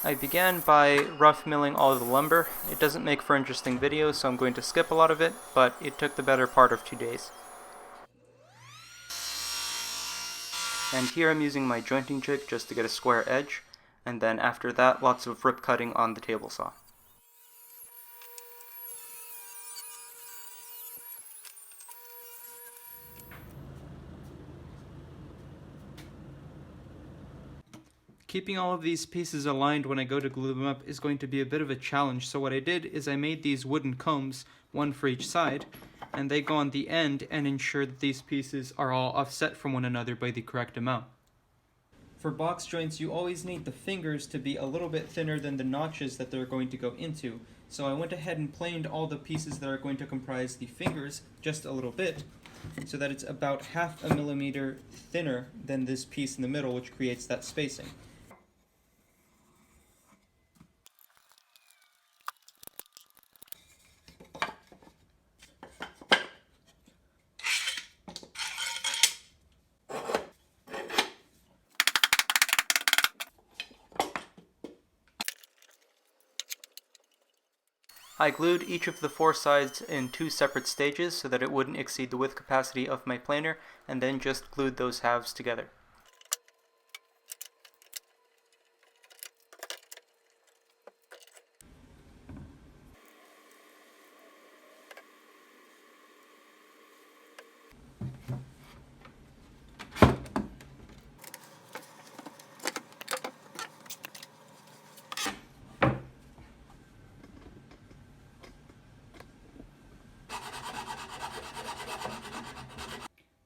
I began by rough milling all of the lumber. It doesn't make for interesting videos, so I'm going to skip a lot of it, but it took the better part of 2 days. And here I'm using my jointing jig just to get a square edge, and then after that lots of rip cutting on the table saw. Keeping all of these pieces aligned when I go to glue them up is going to be a bit of a challenge, so what I did is I made these wooden combs, one for each side, and they go on the end and ensure that these pieces are all offset from one another by the correct amount. For box joints, you always need the fingers to be a little bit thinner than the notches that they're going to go into, so I went ahead and planed all the pieces that are going to comprise the fingers just a little bit, so that it's about 1/2 millimeter thinner than this piece in the middle, which creates that spacing. I glued each of the 4 sides in 2 separate stages so that it wouldn't exceed the width capacity of my planer, and then just glued those halves together.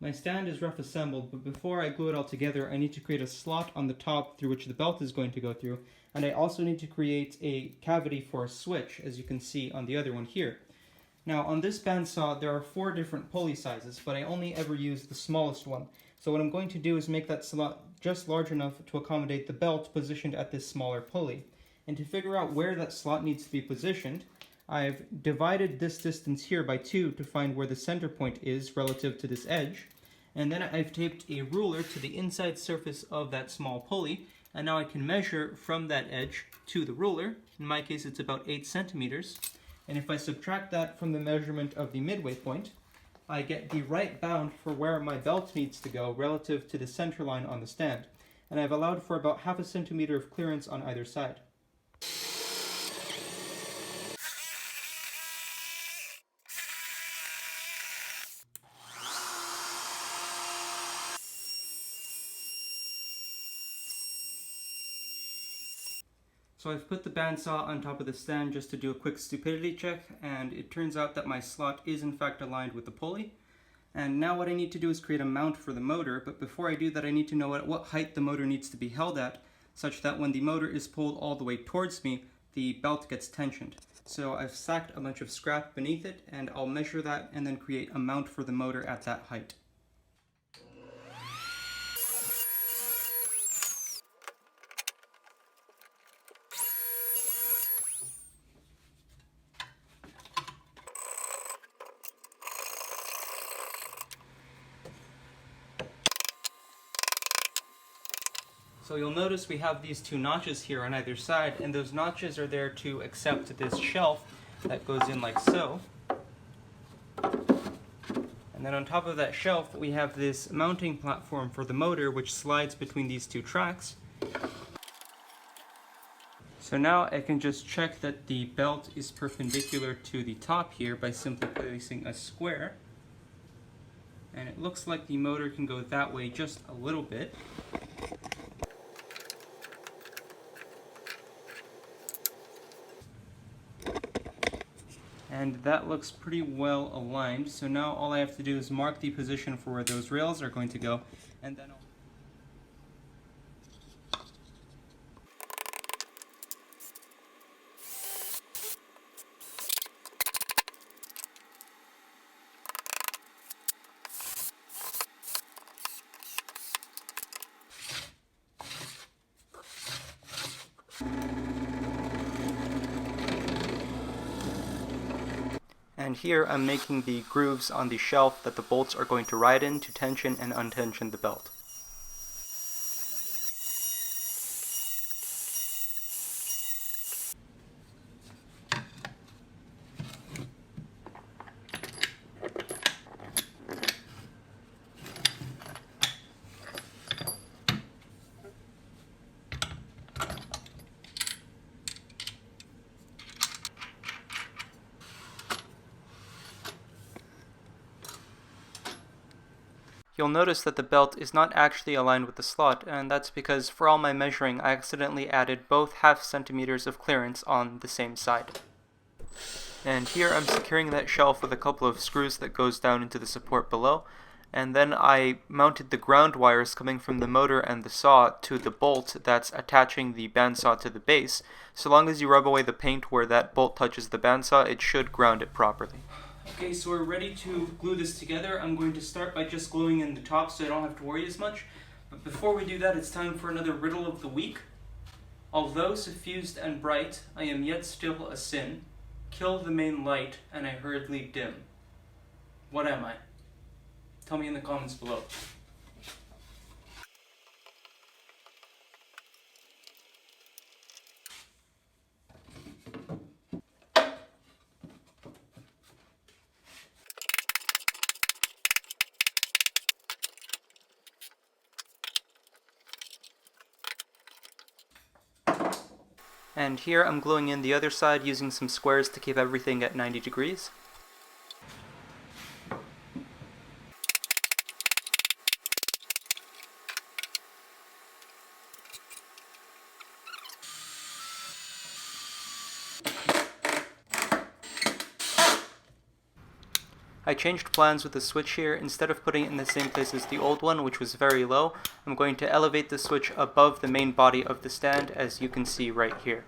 My stand is rough assembled, but before I glue it all together, I need to create a slot on the top through which the belt is going to go through, and I also need to create a cavity for a switch, as you can see on the other one here. Now, on this bandsaw, there are 4 different pulley sizes, but I only ever use the smallest one. So what I'm going to do is make that slot just large enough to accommodate the belt positioned at this smaller pulley. And to figure out where that slot needs to be positioned, I've divided this distance here by 2 to find where the center point is relative to this edge. And then I've taped a ruler to the inside surface of that small pulley, and now I can measure from that edge to the ruler. In my case, it's about 8 centimeters. And if I subtract that from the measurement of the midway point, I get the right bound for where my belt needs to go relative to the center line on the stand. And I've allowed for about 1/2 centimeter of clearance on either side. So I've put the bandsaw on top of the stand just to do a quick stupidity check, and it turns out that my slot is in fact aligned with the pulley. And now what I need to do is create a mount for the motor, but before I do that I need to know at what height the motor needs to be held at, such that when the motor is pulled all the way towards me, the belt gets tensioned. So I've stacked a bunch of scrap beneath it, and I'll measure that and then create a mount for the motor at that height. So you'll notice we have these 2 notches here on either side, and those notches are there to accept this shelf that goes in like so. And then on top of that shelf, we have this mounting platform for the motor, which slides between these 2 tracks. So now I can just check that the belt is perpendicular to the top here by simply placing a square. And it looks like the motor can go that way just a little bit. And that looks pretty well aligned, so now all I have to do is mark the position for where those rails are going to go, and then And here I'm making the grooves on the shelf that the bolts are going to ride in to tension and untension the belt. You'll notice that the belt is not actually aligned with the slot, and that's because for all my measuring I accidentally added both half centimeters of clearance on the same side. And here I'm securing that shelf with a couple of screws that goes down into the support below, and then I mounted the ground wires coming from the motor and the saw to the bolt that's attaching the bandsaw to the base. So long as you rub away the paint where that bolt touches the bandsaw, it should ground it properly. Okay, so we're ready to glue this together. I'm going to start by just gluing in the top so I don't have to worry as much. But before we do that, it's time for another riddle of the week. Although suffused and bright, I am yet still a sin. Kill the main light, and I hurriedly dim. What am I? Tell me in the comments below. And here I'm gluing in the other side using some squares to keep everything at 90 degrees. I changed plans with the switch here. Instead of putting it in the same place as the old one, which was very low, I'm going to elevate the switch above the main body of the stand, as you can see right here.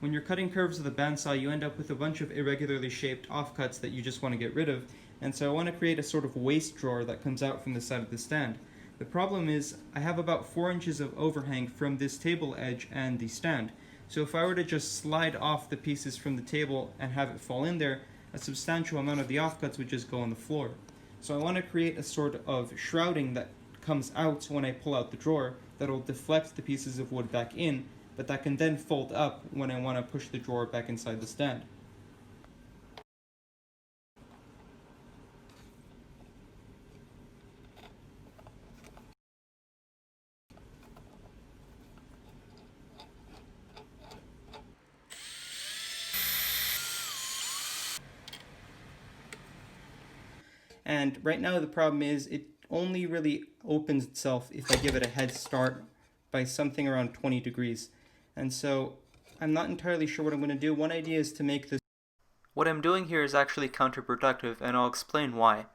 When you're cutting curves with a bandsaw, you end up with a bunch of irregularly shaped offcuts that you just want to get rid of, and so I want to create a sort of waste drawer that comes out from the side of the stand. The problem is, I have about 4 inches of overhang from this table edge and the stand, so if I were to just slide off the pieces from the table and have it fall in there, a substantial amount of the offcuts would just go on the floor. So I want to create a sort of shrouding that comes out when I pull out the drawer that will deflect the pieces of wood back in, but that can then fold up when I want to push the drawer back inside the stand. And right now the problem is it only really opens itself if I give it a head start by something around 20 degrees. And so I'm not entirely sure what I'm going to do. One idea is to make this... What I'm doing here is actually counterproductive, and I'll explain why.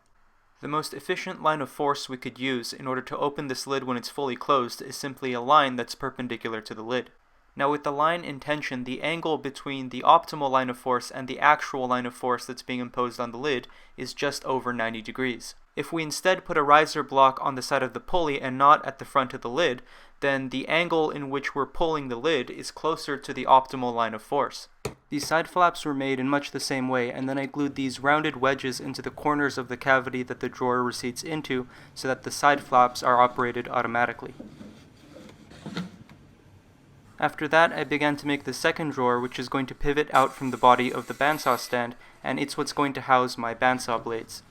The most efficient line of force we could use in order to open this lid when it's fully closed is simply a line that's perpendicular to the lid. Now with the line in tension, the angle between the optimal line of force and the actual line of force that's being imposed on the lid is just over 90 degrees. If we instead put a riser block on the side of the pulley and not at the front of the lid, then the angle in which we're pulling the lid is closer to the optimal line of force. These side flaps were made in much the same way, and then I glued these rounded wedges into the corners of the cavity that the drawer recedes into so that the side flaps are operated automatically. After that, I began to make the second drawer, which is going to pivot out from the body of the bandsaw stand, and it's what's going to house my bandsaw blades.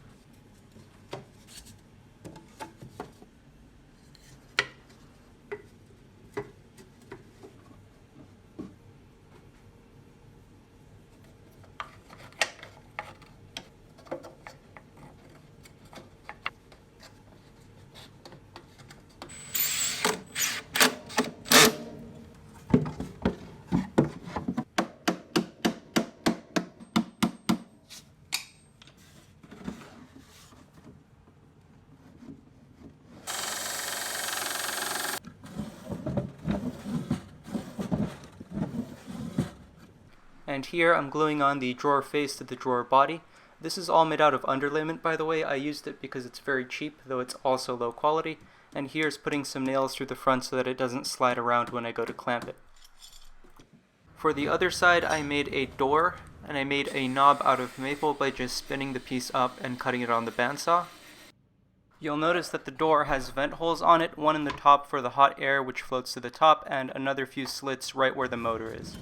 And here I'm gluing on the drawer face to the drawer body. This is all made out of underlayment, by the way. I used it because it's very cheap, though it's also low quality. and here's putting some nails through the front so that it doesn't slide around when I go to clamp it. For the other side, I made a door, and I made a knob out of maple by just spinning the piece up and cutting it on the bandsaw. You'll notice that the door has vent holes on it, one in the top for the hot air which floats to the top, and another few slits right where the motor is.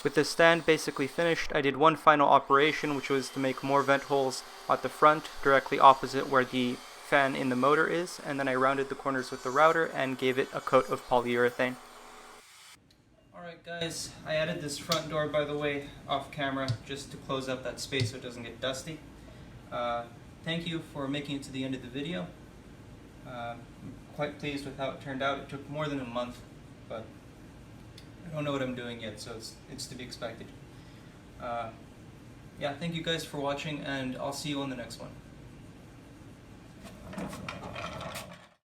With the stand basically finished, I did one final operation, which was to make more vent holes at the front, directly opposite where the fan in the motor is, and then I rounded the corners with the router and gave it a coat of polyurethane. Alright guys, I added this front door, by the way, off camera, just to close up that space so it doesn't get dusty. Thank you for making it to the end of the video. I'm quite pleased with how it turned out. It took more than a month, but I don't know what I'm doing yet, so it's to be expected. Yeah, thank you guys for watching, and I'll see you on the next one.